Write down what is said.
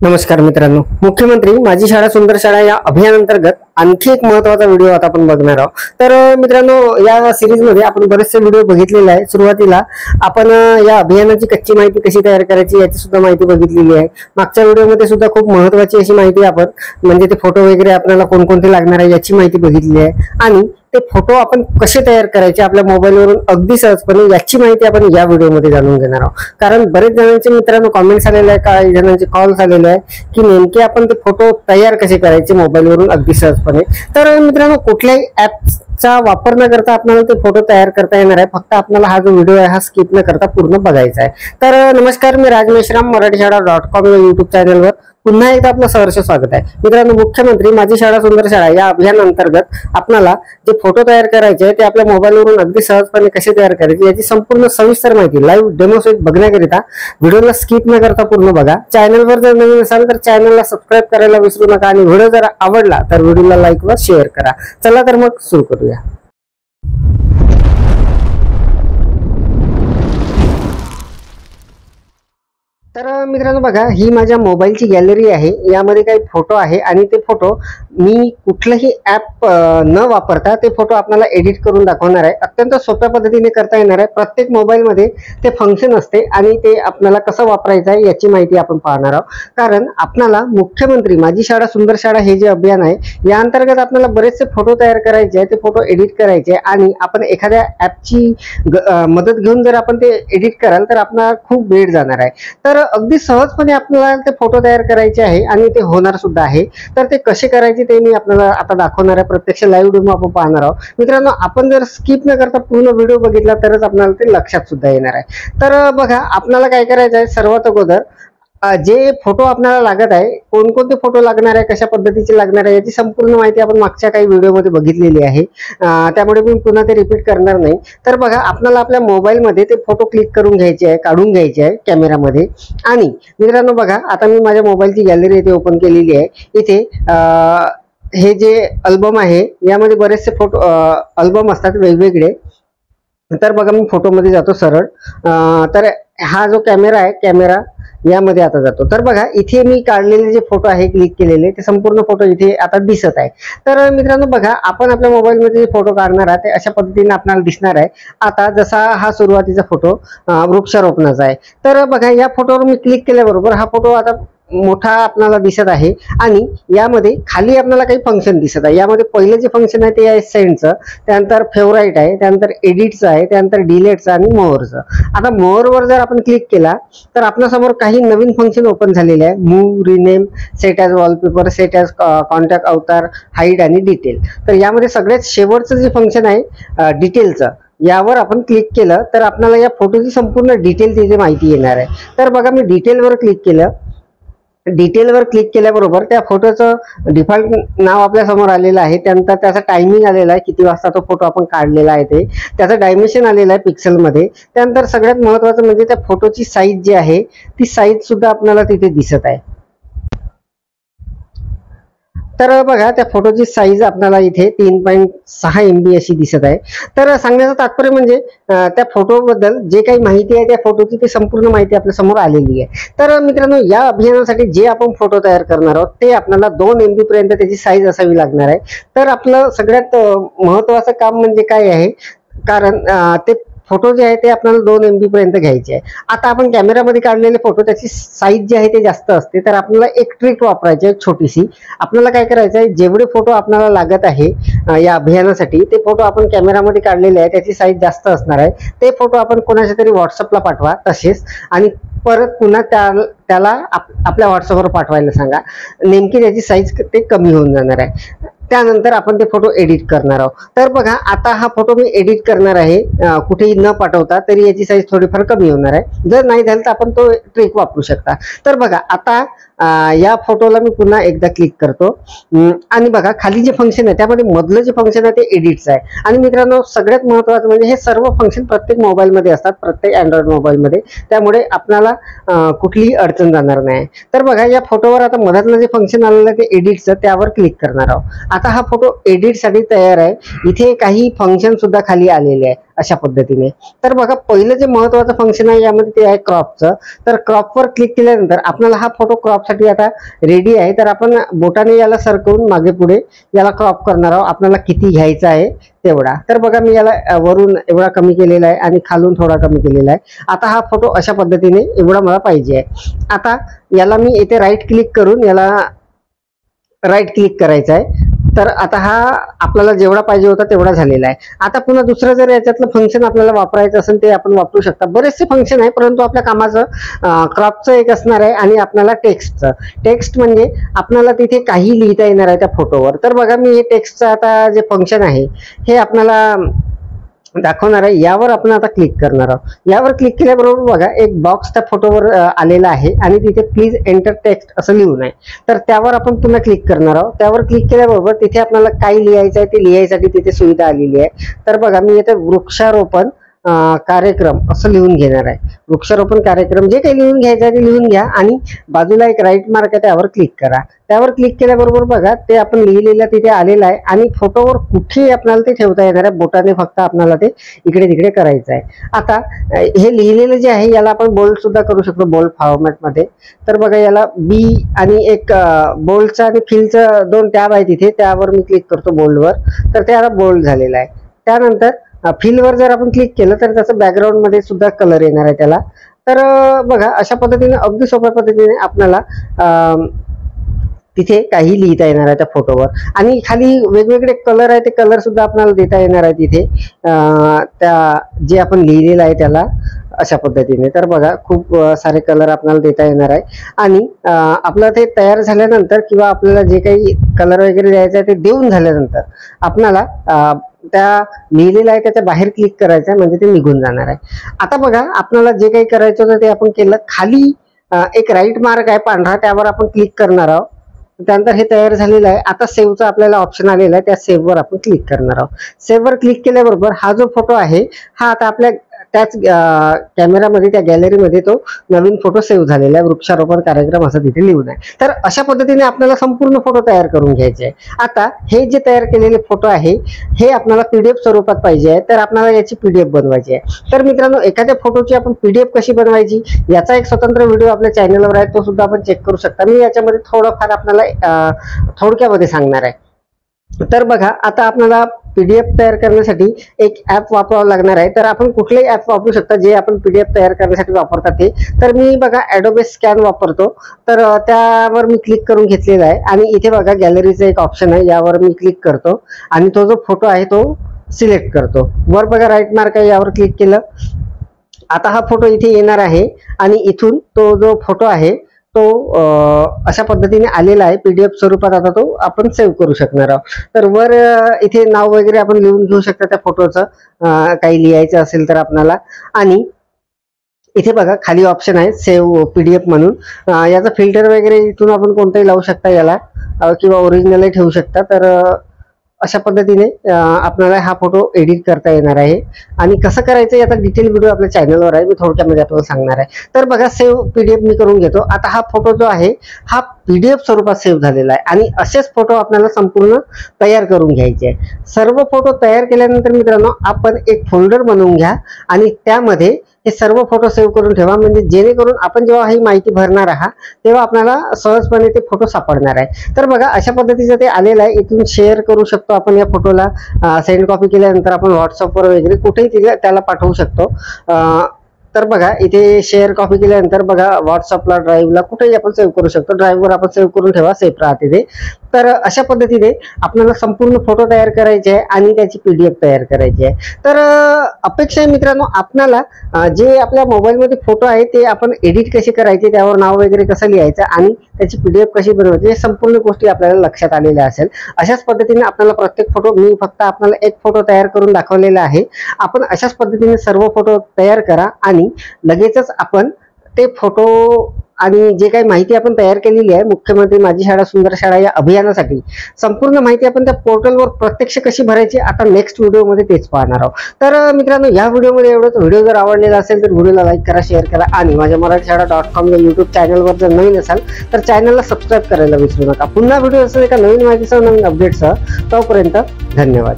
नमस्कार मित्रांनो, मुख्यमंत्री माझी शाळा सुंदर शाळा या अभियानांतर्गत आणखी एक महत्त्वाचा व्हिडिओ आता आपण बघणार आहोत। तर मित्रांनो, या सिरीज मध्ये आपण बरेचसे व्हिडिओ बघितलेले आहे। सुरुवातीला आपण या अभियानाची कच्ची माहिती कशी तयार करायची याची सुद्धा माहिती बघितलेली आहे। मागच्या व्हिडिओमध्ये सुद्धा खूप महत्त्वाची अशी माहिती आपण म्हणजे ते फोटो वगैरे आपल्याला कोणकोणते लागणार आहे याची माहिती बघितली आहे आणि ते फोटो आपण कसे तयार करायचे आपल्या मोबाईलवरून अगदी सहजपणे याची माहिती आपण या व्हिडिओमध्ये जाणून घेणार आहोत। कारण बरेच जणांचे मित्रांनो कमेंट्स आलेले आहे, काही जणांचे कॉल्स आलेले आहे की नेमके आपण ते फोटो तयार कसे करायचे मोबाईलवरून अगदी सहजपणे। तर मित्रांनो, कुठल्याही ऍपचा वापर न करता आपल्याला ते फोटो तयार करता येणार आहे। फक्त आपल्याला हा जो व्हिडिओ आहे हा स्किप न करता पूर्ण बघायचा आहे। तर नमस्कार, मी राज मेश्राम, मराठीशाळा.com या युट्यूब चॅनलवर पुन्हा एकदा आपलं सहर्ष स्वागत आहे। मित्रांनो, मुख्यमंत्री माझी शाळा सुंदर शाळा या अभियानांतर्गत आपल्याला जे फोटो तयार करायचे आहे ते आपल्या मोबाईलवरून अगदी सहजपणे कसे तयार करायचे याची संपूर्ण सविस्तर माहिती लाईव्ह डेमो सहित बघण्याकरिता व्हिडिओला स्किप न करता पूर्ण बघा। चॅनलवर जर नवीन असाल तर चॅनलला सबस्क्राईब करायला विसरू नका आणि व्हिडिओ जर आवडला तर व्हिडिओला लाईक व शेअर करा। चला तर मग सुरू करूया। तर मित्रांनो बघा, ही माझ्या मोबाईलची गॅलरी आहे। यामध्ये काही फोटो आहे आणि ते फोटो मी कुठलंही ऍप न वापरता ते फोटो आपल्याला एडिट करून दाखवणार आहे। अत्यंत सोप्या पद्धतीने करता येणार आहे। प्रत्येक मोबाईलमध्ये ते फंक्शन असते आणि ते आपल्याला कसं वापरायचं आहे याची माहिती आपण पाहणार आहोत। कारण आपल्याला मुख्यमंत्री माझी शाळा सुंदर शाळा हे जे अभियान आहे या अंतर्गत आपल्याला बरेचसे फोटो तयार करायचे आहे, ते फोटो एडिट करायचे आणि आपण एखाद्या ऍपची मदत घेऊन जर आपण ते एडिट कराल तर आपल्याला खूप वेळ जाणार आहे। तर अगदी सहजपणे आपल्याला ते फोटो तयार करायचे आहे आणि ते होणार सुद्धा आहे। तर ते कसे करायचे ते मी आपल्याला आता दाखवणार आहे। प्रत्यक्ष लाईव्ह डेमो आपण पाहणार आहोत। मित्रांनो, आपण जर स्किप न करता पूर्ण व्हिडिओ बघितला तरच आपल्याला ते लक्षात सुद्धा येणार आहे। तर बघा, आपल्याला काय करायचं आहे, सर्वात अगोदर जे फोटो आपल्याला लागत आहे, कोणकोणते फोटो लागणार आहे, कशा पद्धतीचे लागणार आहे याची संपूर्ण माहिती आपण मागच्या काही व्हिडिओमध्ये बघितलेली आहे। त्यामुळे मी पुन्हा ते रिपीट करणार नाही। तर बघा, आपल्याला आपल्या मोबाईलमध्ये ते फोटो क्लिक करून घ्यायचे आहे, काढून घ्यायचे आहे कॅमेरामध्ये। आणि मित्रांनो बघा, आता मी माझ्या मोबाईलची गॅलरी इथे ओपन केलेली आहे। इथे हे जे अल्बम आहे यामध्ये बरेचसे फोटो अल्बम असतात वेगवेगळे। तर बघा, मी फोटोमध्ये जातो सरळ। तर हा जो कॅमेरा आहे, कॅमेरा यामध्ये आता जातो। तर बघा, इथे मी काढलेले जे फोटो आहे क्लिक केलेले ते संपूर्ण फोटो इथे आता दिसत आहे। तर मित्रांनो बघा, आपण आपल्या मोबाईलमध्ये जे फोटो काढणार आहे ते अशा पद्धतीने आपल्याला दिसणार आहे। आता जसा हा सुरुवातीचा फोटो वृक्षारोपणाचा आहे। तर बघा, या फोटोवर मी क्लिक केल्याबरोबर हा फोटो आता मोठा आपल्याला दिसत आहे आणि यामध्ये खाली आपल्याला काही फंक्शन दिसत आहे। यामध्ये पहिले जे फंक्शन आहे ते आहे सेंडचं, त्यानंतर फेवराईट आहे, त्यानंतर एडिटचं आहे, त्यानंतर डिलेटचं आणि मोअरचं। आता मोअरवर जर आपण क्लिक केला तर आपल्यासमोर काही नवीन फंक्शन ओपन झालेले आहे। Move, rename, set as wallpaper, set as contact अवतार, हाईड आणि डिटेल। तर यामध्ये सगळ्यात शेवटचं जे फंक्शन आहे डिटेलचं, यावर आपण क्लिक केलं तर आपल्याला या फोटोची संपूर्ण डिटेल तिथे माहिती येणार आहे। तर बघा, मी डिटेलवर क्लिक केलं। डिटेलवर क्लिक केल्याबरोबर त्या फोटोचं डिफॉल्ट नाव आपल्या समोर आलेलं आहे, त्यानंतर त्याचा टायमिंग आलेला आहे, किती वाजता तो फोटो आपण काढलेला आहे ते, त्याचं डायमेन्शन आलेलं आहे पिक्सेलमध्ये। त्यानंतर सगळ्यात महत्त्वाचं म्हणजे त्या फोटोची साईज जी आहे ती साईज सुद्धा आपल्याला तिथे दिसत आहे। तर बघा, त्या फोटोची साईज आपल्याला इथे 3.6 MB अशी दिसत आहे। तर सांगण्याचं तात्पर्य म्हणजे त्या फोटोबद्दल जे काही माहिती आहे त्या फोटोची ती संपूर्ण माहिती आपल्या समोर आलेली आहे। तर मित्रांनो, या अभियानासाठी जे आपण फोटो तयार करणार आहोत ते आपल्याला 2 MB पर्यंत त्याची साईज असावी लागणार आहे। तर आपलं सगळ्यात महत्त्वाचं काम म्हणजे काय आहे, कारण ते फोटो जे आहे ते आपल्याला 2 MB पर्यंत घ्यायचे आहे। आता आपण कॅमेरामध्ये काढलेले फोटो त्याची साईज जी आहे ते जास्त असते। तर आपल्याला एक ट्रिक वापरायची आहे छोटीशी। आपल्याला काय करायचं आहे, जेवढे फोटो आपल्याला लागत आहे या अभियानासाठी ते फोटो आपण कॅमेरामध्ये काढलेले आहे त्याची साईज जास्त असणार आहे। ते फोटो आपण कोणाच्या तरी व्हॉट्सअपला पाठवा तसेच, आणि परत पुन्हा त्याला आपल्या व्हॉट्सअपवर पाठवायला सांगा। नेमकी त्याची साईज ते कमी होऊन जाणार आहे। त्यानंतर आपण ते फोटो एडिट करणार आहोत। तर बघा, आता हा फोटो मी एडिट करणार आहे कुठेही न पाठवता, तरी याची साईज थोडीफार कमी होणार आहे। जर नाही झालं तर आपण तो ट्रिक वापरू शकता। तर बघा, आता या फोटोला मी पुन्हा एकदा क्लिक करतो आणि बघा, खाली जे फंक्शन आहे त्यामध्ये मधलं जे फंक्शन आहे ते एडिटचं आहे। आणि मित्रांनो, सगळ्यात महत्त्वाचं म्हणजे हे सर्व फंक्शन प्रत्येक मोबाईलमध्ये असतात, प्रत्येक अँड्रॉइड मोबाईलमध्ये, त्यामुळे आपल्याला कुठलीही अडचण जाणार नाही। तर बघा, या फोटोवर आता मधातलं जे फंक्शन आलेलं आहे ते एडिटचं, त्यावर क्लिक करणार आहोत। आता हा फोटो एडिट साठी तयार आहे. इथे काही फंक्शन सुद्धा खाली आलेले आहे अशा पद्धतीने. तर बघा पहिलं जे महत्वाचं फंक्शन आहे यामध्ये ते आहे क्रॉपचं. तर क्रॉपवर क्लिक केल्यानंतर आपल्याला हा फोटो क्रॉपसाठी आता रेडी आहे. तर आपण बोटाने याला सरकवून मागे पुढे याला क्रॉप करणार आहोत. आपल्याला किती घ्यायचा आहे तेवढा. तर बघा मी याला वरून एवढा कमी केलेला आहे आणि खालून थोडा कमी केलेला आहे. आता हा फोटो अशा पद्धतीने एवढा मला पाहिजे आहे. आता याला मी इथे राईट क्लिक करून याला राईट क्लिक करायचं आहे. तर आता हा आपल्याला जेवढा पाहिजे होता तेवढा झालेला आहे. आता पुन्हा दुसरं जर याच्यातलं फंक्शन आपल्याला वापरायचं असेल ते आपण वापरू शकता. बरेचसे फंक्शन आहे परंतु आपल्या कामाचं क्रॉपचं एक असणार आहे आणि आपल्याला टेक्स्टचं. टेक्स्ट म्हणजे आपल्याला तिथे काही लिहिता येणार आहे त्या फोटोवर. तर बघा मी हे टेक्स्टचं आता जे फंक्शन आहे हे आपल्याला दाखवणार आहे. यावर आपण आता क्लिक करणार आहोत. यावर क्लिक केल्याबरोबर बघा एक बॉक्स त्या फोटोवर आलेला आहे आणि तिथे प्लीज एंटर टेक्स्ट असं लिहून आहे. तर त्यावर आपण पुन्हा क्लिक करणार आहोत. त्यावर क्लिक केल्याबरोबर तिथे आपल्याला काय लिहायचं आहे ते लिहायसाठी तिथे सुविधा आलेली आहे. तर बघा मी इथे वृक्षारोपण कार्यक्रम असं लिहून घेणार आहे. वृक्षारोपण कार्यक्रम जे काही लिहून घ्यायचं आहे ते लिहून घ्या आणि बाजूला एक राईट मार्क आहे त्यावर क्लिक करा. त्यावर क्लिक केल्याबरोबर बघा ते आपण लिहिलेलं तिथे आलेलं आहे आणि फोटोवर कुठेही आपल्याला ते ठेवता येणार आहे. बोटाने फक्त आपल्याला ते इकडे तिकडे करायचं आहे. आता हे लिहिलेलं जे आहे याला आपण बोल्ड सुद्धा करू शकतो बोल्ड फॉर्मॅट मध्ये. तर बघा याला बी आणि एक बोल्डचा आणि फिलचं 2 टॅब आहे तिथे त्यावर मी क्लिक करतो बोल्डवर. तर ते आता बोल्ड झालेलं आहे. त्यानंतर फिलवर जर आपण क्लिक केलं तर त्याचं बॅकग्राऊंड मध्ये सुद्धा कलर येणार आहे त्याला. तर बघा अशा पद्धतीने अगदी सोप्या पद्धतीने आपल्याला तिथे काही लिहिता येणार आहे त्या फोटोवर आणि खाली वेगवेगळे कलर आहे ते कलर सुद्धा आपल्याला देता येणार आहे तिथे त्या जे आपण लिहिलेलं आहे त्याला अशा पद्धतीने. तर बघा खूप सारे कलर आपल्याला देता येणार आहे आणि आपलं ते तयार झाल्यानंतर किंवा आपल्याला जे काही कलर वगैरे द्यायचं आहे ते देऊन झाल्यानंतर आपल्याला त्या लिहिलेलं आहे त्याच्या बाहेर क्लिक करायचं आहे म्हणजे ते निघून जाणार आहे. आता बघा आपल्याला जे काही करायचं होतं ते आपण केलं. खाली एक राईट मार्क आहे पांढरा त्यावर आपण क्लिक करणार आहोत. त्यानंतर हे तयार झालेलं आहे. आता सेव्हचा आपल्याला ऑप्शन आलेला आहे त्या सेव्हवर आपण क्लिक करणार आहोत. सेव्हवर क्लिक केल्याबरोबर हा जो फोटो आहे हा आता आपल्या त्याच कॅमेरामध्ये त्या गॅलरीमध्ये तो नवीन फोटो सेव्ह झालेला आहे. वृक्षारोपण कार्यक्रम असं तिथे लिहून आहे. तर अशा पद्धतीने आपल्याला संपूर्ण फोटो तयार करून घ्यायचे आहे. आता हे जे तयार केलेले फोटो आहे हे आपल्याला पीडीएफ स्वरूपात पाहिजे आहे. तर आपल्याला याची पीडीएफ बनवायची आहे. तर मित्रांनो एखाद्या फोटोची आपण पीडीएफ कशी बनवायची याचा एक स्वतंत्र व्हिडिओ आपल्या चॅनलवर आहे तो सुद्धा आपण चेक करू शकता. मी याच्यामध्ये थोडंफार आपल्याला थोडक्यामध्ये सांगणार आहे. तर बघा आता आपल्याला पीडीएफ तयार करण्यासाठी एक ऍप वापरावं लागणार आहे. तर आपण कुठलेही ऍप वापरू शकता जे आपण पीडीएफ तयार करण्यासाठी वापरतात ते. तर मी बघा ॲडोबे स्कॅन वापरतो. तर त्यावर मी क्लिक करून घेतलेला आहे आणि इथे बघा गॅलरीचं एक ऑप्शन आहे यावर मी क्लिक करतो आणि तो जो फोटो आहे तो सिलेक्ट करतो. वर बघा राईट मार्क आहे यावर क्लिक केलं. आता हा फोटो इथे येणार आहे आणि इथून तो जो फोटो आहे तो अशा पद्धतीने आलेला आहे पीडीएफ स्वरूपात. आता तो आपण सेव्ह करू शकणार आहोत. तर वर इथे नाव वगैरे आपण लिहून घेऊ शकता त्या फोटोचं काही लिहायचं असेल तर आपल्याला. आणि इथे बघा खाली ऑप्शन आहे सेव्ह पीडीएफ म्हणून. याचा फिल्टर वगैरे इथून आपण कोणताही लावू शकता याला किंवा ओरिजिनलही ठेवू शकता. तर अशा पद्धतीने आपल्याला हा फोटो एडिट करता येणार आहे आणि कसं करायचं याचा डिटेल व्हिडिओ आपल्या चॅनलवर आहे. मी थोडक्यामध्ये आपल्याला सांगणार आहे. तर बघा सेव्ह पीडीएफ मी करून घेतो. आता हा फोटो जो आहे हा पीडीएफ स्वरूपात सेव्ह झालेला आहे आणि असेच फोटो आपल्याला संपूर्ण तयार करून घ्यायचे आहे. सर्व फोटो तयार केल्यानंतर मित्रांनो आपण एक फोल्डर बनवून घ्या आणि त्यामध्ये हे सर्व फोटो सेव्ह करून ठेवा म्हणजे जेणेकरून आपण जेव्हा ही माहिती भरणार आहात तेव्हा आपल्याला सहजपणे ते फोटो सापडणार आहे. तर बघा अशा पद्धतीचं ते आलेलं आहे. इथून शेअर करू शकतो आपण या फोटोला. सेंड कॉपी केल्यानंतर आपण व्हॉट्सअपवर वगैरे कुठेही त्याला पाठवू शकतो. तर बघा इथे शेअर कॉपी केल्यानंतर बघा व्हॉट्सअपला ड्राईव्हला कुठेही आपण सेव्ह करू शकतो. ड्राईव्हवर आपण सेव्ह करून ठेवा सेफ राहते ते. तर अशा पद्धतीने आपल्याला संपूर्ण फोटो तयार करायचे आहे आणि त्याची पीडीएफ तयार करायची आहे. तर अपेक्षा आहे मित्रांनो आपल्याला जे आपल्या मोबाईलमध्ये फोटो आहे ते आपण एडिट कसे करायचे त्यावर नाव वगैरे कसं लिहायचं आणि त्याची पीडीएफ कशी बनवायची हे संपूर्ण गोष्टी आपल्याला लक्षात आलेल्या असेल. अशाच पद्धतीने आपल्याला प्रत्येक फोटो मी फक्त आपल्याला एक फोटो तयार करून दाखवलेला आहे. आपण अशाच पद्धतीने सर्व फोटो तयार करा आणि लगेचच आपण ते फोटो आणि जे काही माहिती आपण तयार केलेली आहे मुख्यमंत्री माझी शाळा सुंदर शाळा या अभियानासाठी, संपूर्ण माहिती आपण त्या पोर्टलवर प्रत्यक्ष कशी भरायची आता नेक्स्ट व्हिडिओमध्ये तेच पाहणार आहोत. तर मित्रांनो, या व्हिडिओमध्ये एवढंच. व्हिडिओ जर आवडलेला असेल तर व्हिडिओला लाईक करा, शेअर करा आणि माझ्या मराठीशाळा.com या युट्यूब चॅनलवर जर नवीन असाल तर चॅनलला सबस्क्राईब करायला विसरू नका. पुन्हा व्हिडिओ असेल एका नवीन माहितीसह, नवीन अपडेटसह. तोपर्यंत धन्यवाद.